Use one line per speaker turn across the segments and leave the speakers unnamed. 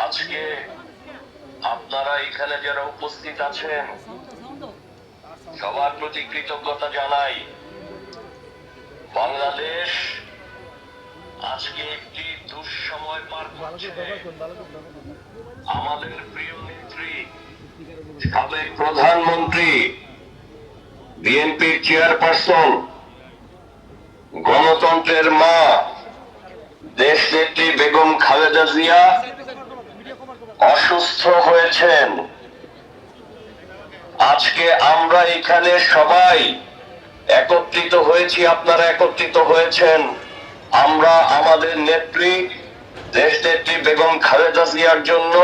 আজকে আপনারা এখানে যারা উপস্থিত আছেন সবার প্রতি কৃতজ্ঞতা জানাই। বাংলাদেশ আজকে একটি দুঃসময় পার করছে। আমাদের প্রিয় নেত্রী, সাবেক প্রধানমন্ত্রী, বিএনপির চেয়ারপারসন, গণতন্ত্রের মা দেশ নেত্রী বেগম খালেদা জিয়া অসুস্থ হয়েছেন। আজকে আমরা এখানে সবাই একত্রিত হয়েছি, আপনারা একত্রিত হয়েছেন। আমরা আমাদের নেত্রী দেশ নেত্রী বেগম খালেদা জিয়ার জন্য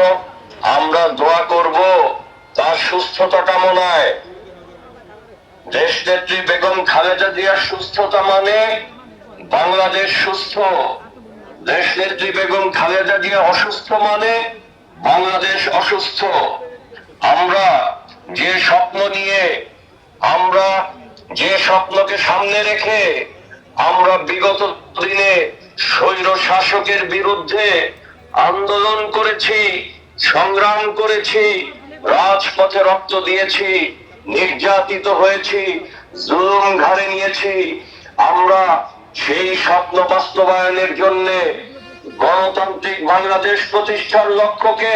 আমরা দোয়া করব, তার সুস্থতা কামনায়। দেশ নেত্রী বেগম খালেদা জিয়ার সুস্থতা মানে বাংলাদেশ সুস্থ। দেশ নেত্রী বেগম খালেদা জিয়া অসুস্থ মানে বাংলাদেশ অসুস্থ। আমরা যে স্বপ্ন নিয়ে, আমরা যে স্বপ্নকে সামনে রেখে আমরা বিগত দিনে স্বৈর শাসকের বিরুদ্ধে আন্দোলন করেছি, সংগ্রাম করেছি, রাজপথে রক্ত দিয়েছি, নির্যাতিত হয়েছি, জুলুম ঘাড়ে নিয়েছি, আমরা সেই স্বপ্ন বাস্তবায়নের জন্য গণতান্ত্রিক বাংলাদেশ প্রতিষ্ঠার লক্ষ্যকে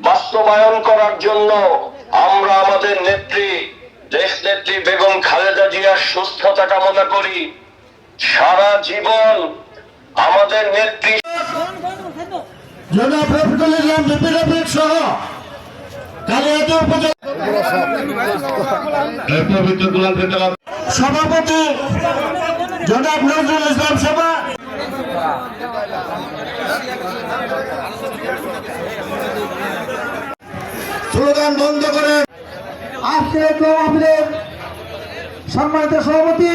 বাস্তবায়ন করার জন্য আমরা আমাদের নেত্রী দেশ নেত্রী বেগম খালেদা জিয়ার সুস্থতা কামনা করি। সারা জীবন আমাদের নেত্রী
জনাব রফিকুল ইসলাম বিপি রফিক সহ কালিয়াচর উপজেলা সভাপতি জনাব নজরুল ইসলাম সভা, স্লোগান বন্ধ করেন। আজকে আমাদের সম্মানিত সভাপতি